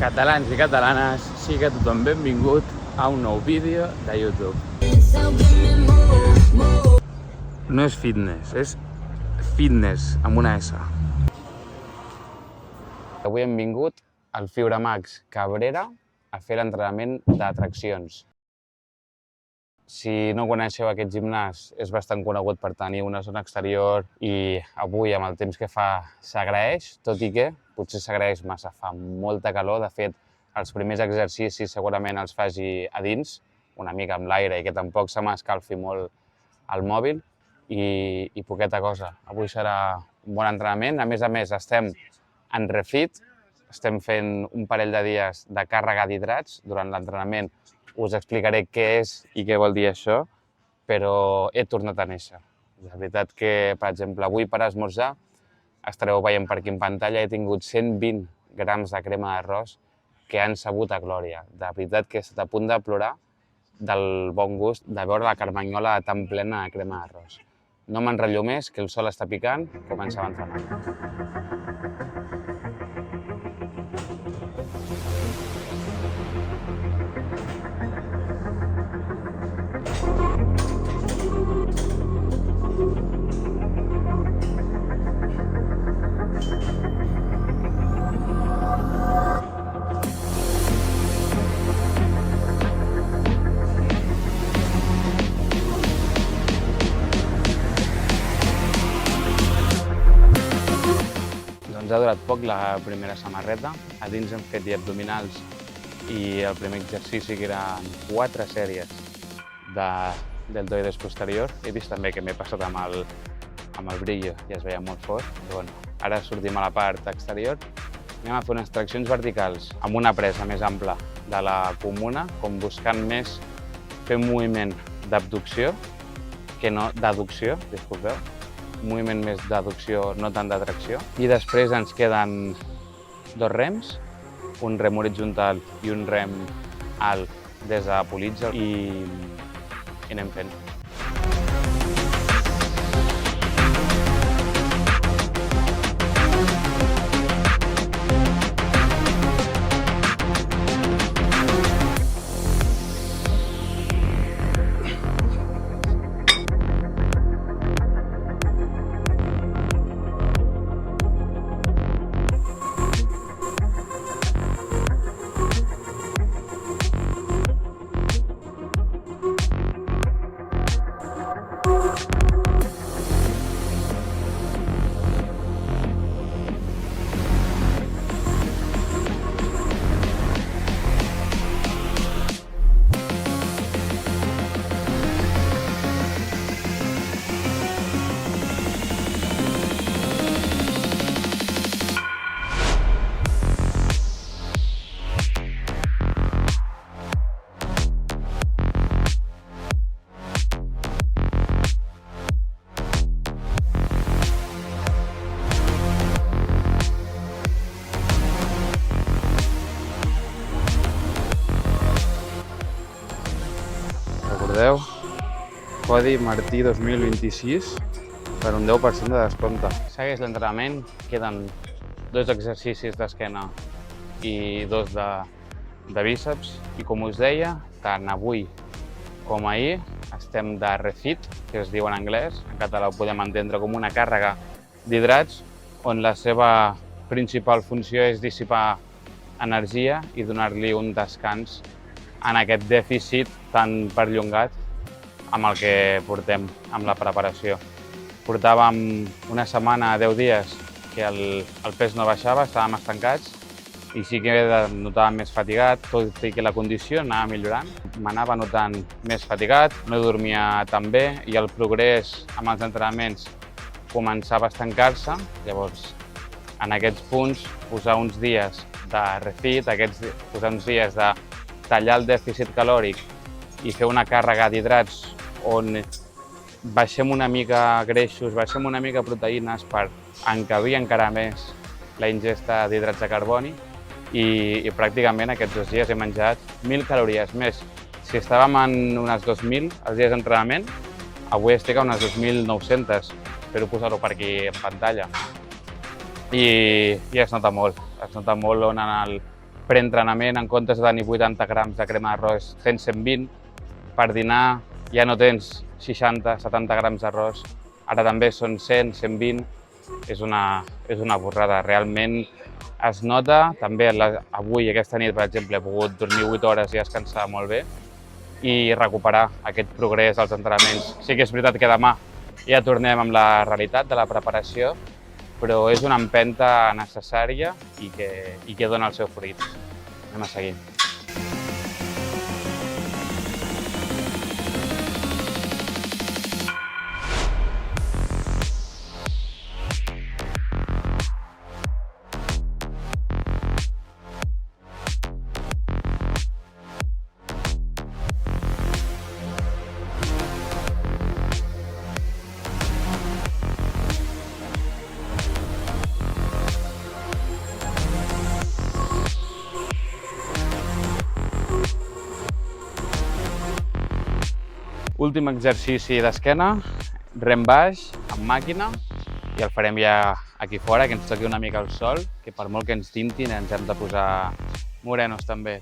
Catalans i catalanes, sigui tothom benvingut a un nou vídeo de YouTube. No és fitness, és fitness amb una S. Avui hem vingut al Fibramax Cabrera a fer l'entrenament d'atraccions. Si no coneixeu aquest gimnàs, és bastant conegut per tenir una zona exterior i avui, amb el temps que fa, s'agraeix, tot i que potser s'agraeix massa, fa molta calor. De fet, els primers exercicis segurament els faci a dins, una mica amb l'aire i que tampoc se m'escalfi molt el mòbil i poqueta cosa. Avui serà un bon entrenament. A més, estem en refit, estem fent un parell de dies de càrrega d'hidrats durant l'entrenament. Us explicaré què és i què vol dir això, però he tornat a néixer. La veritat que, per exemple, avui per esmorzar, estareu veient per aquí en pantalla, he tingut 120 grams de crema d'arròs que han sabut a glòria. De veritat que he estat a punt de plorar del bon gust de veure la carmanyola tan plena de crema d'arròs. No m'enrotllo més, que el sol està picant, comencem a entrenar. Ens ha durat poc la primera samarreta. A dins hem fet abdominals i el primer exercici que eren 4 sèries de deltoides posterior. He vist també que m'he passat amb el brillo i es veia molt fort. Però bueno, ara sortim a la part exterior. Anem a fer unes traccions verticals amb una presa més ampla de la comuna, com buscant més fer un moviment d'abducció que no d'adducció, disculpeu. Un moviment més d'adducció, no tant d'atracció. I després ens queden 2 rems, un rem horitzontal i un rem alt des de politja i anem fent. Recordeu, codi Martí 2026 per un 10% de descompte. Segueix l'entrenament, queden 2 exercicis d'esquena i 2 de bíceps. I com us deia, tant avui com ahir estem de refit, que es diu en anglès. En català ho podem entendre com una càrrega d'hidrats, on la seva principal funció és dissipar energia i donar-li un descans en aquest dèficit tan perllongat amb el que portem amb la preparació. Portàvem una setmana, 10 dies, que el pes no baixava, estàvem estancats i sí que notàvem més fatigat, tot i que la condició anava millorant. M'anava notant més fatigat, no dormia tan bé i el progrés amb els entrenaments començava a estancar-se. Llavors, en aquests punts, posar uns dies de refit, posar uns dies de tallar el dèficit calòric i fer una càrrega d'hidrats on baixem una mica greixos, baixem una mica proteïnes per encabir encara més la ingesta d'hidrats de carboni i pràcticament aquests 2 dies he menjat 1.000 calories més. Si estàvem en unes 2.000 els dies d'entrenament, avui estic a unes 2.900, espero posar-ho per aquí en pantalla. I es nota molt on Preentrenament, en comptes de tenir 80 grams de crema d'arròs, tens 120. Per dinar ja no tens 60-70 grams d'arròs, ara també són 100, 120. És una borrada. Realment es nota. També avui, aquesta nit, per exemple, he pogut dormir 8 hores i descansar molt bé i recuperar aquest progrés als entrenaments. Sí que és veritat que demà ja tornem amb la realitat de la preparació, però és una empenta necessària i que dona els seus fruits. Anem a seguir. Últim exercici d'esquena, rem baix, amb màquina, i el farem ja aquí fora, que ens toqui una mica el sol, que per molt que ens tintin ens hem de posar morenos també.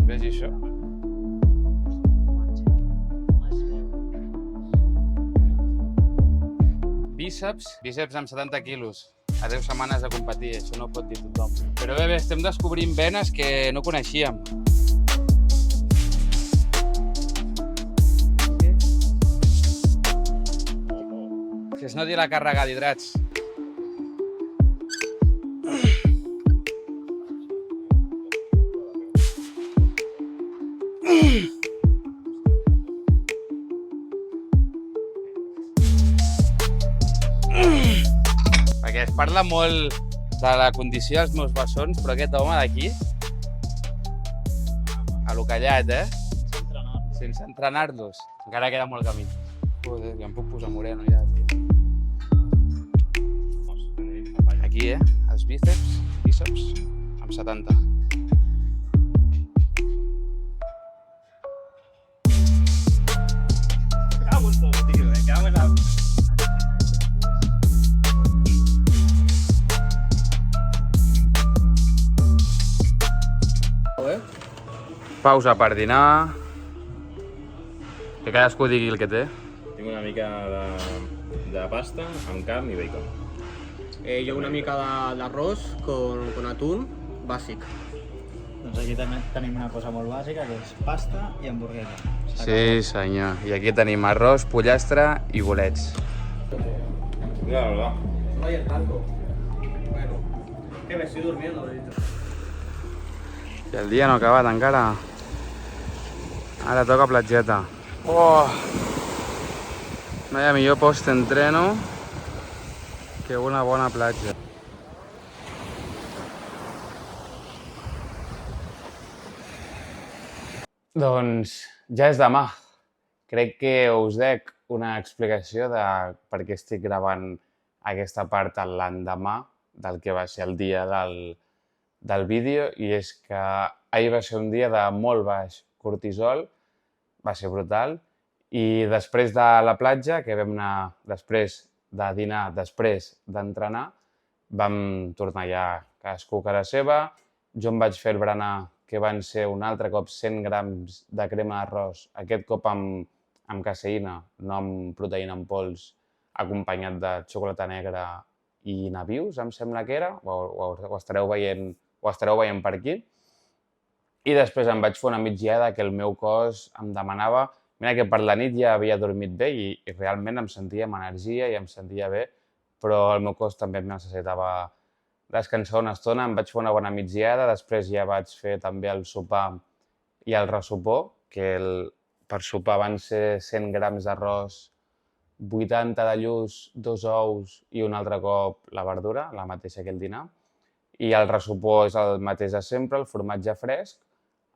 Vegi això. Bíceps amb 70 quilos. A 10 setmanes de competir, això no ho pot dir tothom. Però bé, estem descobrint venes que no coneixíem. Que es noti la càrrega d'hidrats. Perquè es parla molt de la condició dels meus bessons, però aquest home d'aquí, a lo callat, sense entrenar-los. Encara queda molt camí. Joder, ja em puc posar moreno ja, tio. Aquí, els bíceps, amb 70. Cago en todo, tío, me cago en la... Pausa per dinar. Que cadascú digui el que té. Tinc una mica de pasta amb carn i bacon. Jo una mica d'arròs con atún bàsic. Doncs aquí també tenim una cosa molt bàsica, que és pasta i hamburguesa. Sí, senyor. I aquí tenim arròs, pollastre i bolets. Ja, va. Vaya taco. Bueno, que me estoy durmiendo ahorita. I el dia no ha acabat encara. Ara toca platgeta. Oh! No hi ha millor post-entreno que una bona platja. Doncs ja és demà. Crec que us dec una explicació de per què estic gravant aquesta part l'endemà del que va ser el dia del vídeo, i és que ahir va ser un dia de molt baix cortisol, va ser brutal, i després de la platja, que vam anar després de dinar, després d'entrenar, vam tornar ja cadascú a casa seva. Jo em vaig fer el berenar, que van ser un altre cop 100 grams de crema d'arròs, aquest cop amb caseïna, no amb proteïna en pols, acompanyat de xocolata negra i nabius, em sembla que era, ho estareu veient per aquí. I després em vaig fer una migdiada que el meu cos em demanava. Mira que per la nit ja havia dormit bé i realment em sentia amb energia i em sentia bé, però el meu cos també em necessitava descansar una estona. Em vaig fer una bona migdiada, després ja vaig fer també el sopar i el ressopó, que per sopar van ser 100 grams d'arròs, 80 de lluç, 2 ous i un altre cop la verdura, la mateixa que el dinar. I el ressopó és el mateix de sempre, el formatge fresc,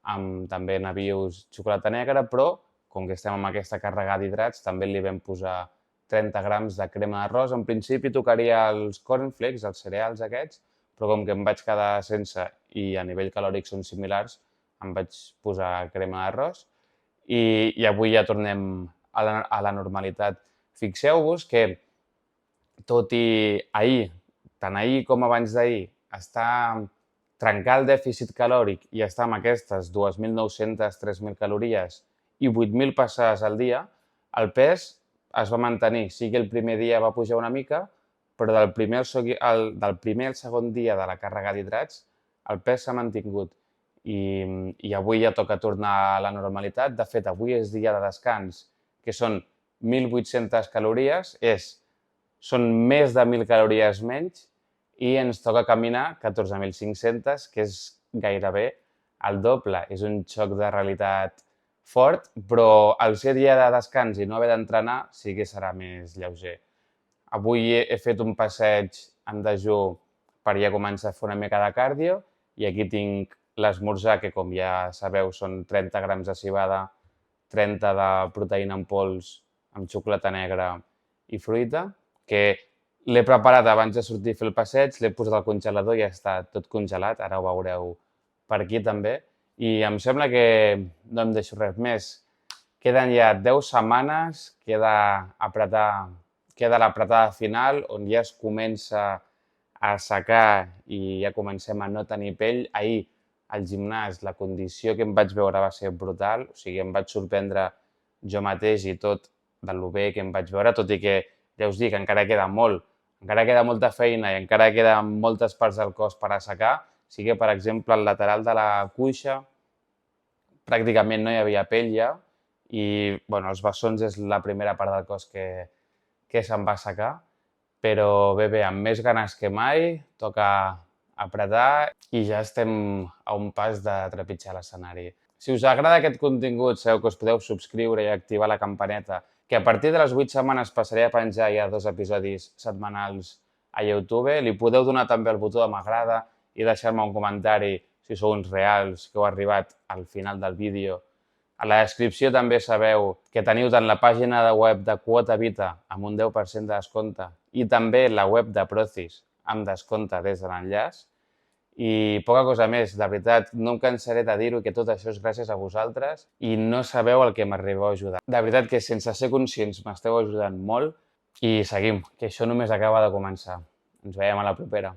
amb també nabius, xocolata negra, però com que estem amb aquesta càrrega d'hidrats, també li vam posar 30 grams de crema d'arròs. En principi tocaria els cornflakes, els cereals aquests, però com que em vaig quedar sense i a nivell calòric són similars, em vaig posar crema d'arròs. I avui ja tornem a la normalitat. Fixeu-vos que, tot i ahir, tant ahir com abans d'ahir, trencar el dèficit calòric i estar amb aquestes 2.900, 3.000 calories i 8.000 passades al dia, el pes es va mantenir. Sí que el primer dia va pujar una mica, però del primer al segon dia de la càrrega d'hidrats, el pes s'ha mantingut. I avui ja toca tornar a la normalitat. De fet, avui és dia de descans, que són 1.800 calories, són més de 1.000 calories menys, i ens toca caminar 14.500, que és gairebé el doble. És un xoc de realitat fort, però al ser dia de descans i no haver d'entrenar sí que serà més lleuger. Avui he fet un passeig en dejú per ja començar a fer una mica de càrdio i aquí tinc l'esmorzar, que com ja sabeu són 30 grams de civada, 30 de proteïna en pols amb xocolata negra i fruita, que l'he preparat abans de sortir a fer el passeig, l'he posat al congelador i ja està tot congelat, ara ho veureu per aquí també. I em sembla que no em deixo res més. Queden ja 10 setmanes, queda l'apretada final, on ja es comença a assecar i ja comencem a no tenir pell. Ahir, al gimnàs, la condició que em vaig veure va ser brutal, o sigui, em vaig sorprendre jo mateix i tot de lo bé que em vaig veure, tot i que, ja us dic, encara queda molt, encara queda molta feina i encara queden moltes parts del cos per assecar. Sí que, per exemple, al lateral de la cuixa pràcticament no hi havia pell ja i els bessons és la primera part del cos que se'n va assecar. Però bé, amb més ganes que mai, toca apretar i ja estem a un pas de trepitjar l'escenari. Si us agrada aquest contingut, sabeu que us podeu subscriure i activar la campaneta, que a partir de les 8 setmanes passaré a penjar ja 2 episodis setmanals a YouTube. Li podeu donar també el botó de m'agrada i deixar-me un comentari si sou uns reals que heu arribat al final del vídeo. A la descripció també sabeu que teniu tant la pàgina de web de Quota Vita amb un 10% de descompte i també la web de Procis amb descompte des de l'enllaç. I poca cosa més, de veritat, no em cansaré de dir-ho, que tot això és gràcies a vosaltres i no sabeu el que m'arribeu a ajudar. De veritat que sense ser conscients m'esteu ajudant molt i seguim, que això només acaba de començar. Ens veiem a la propera.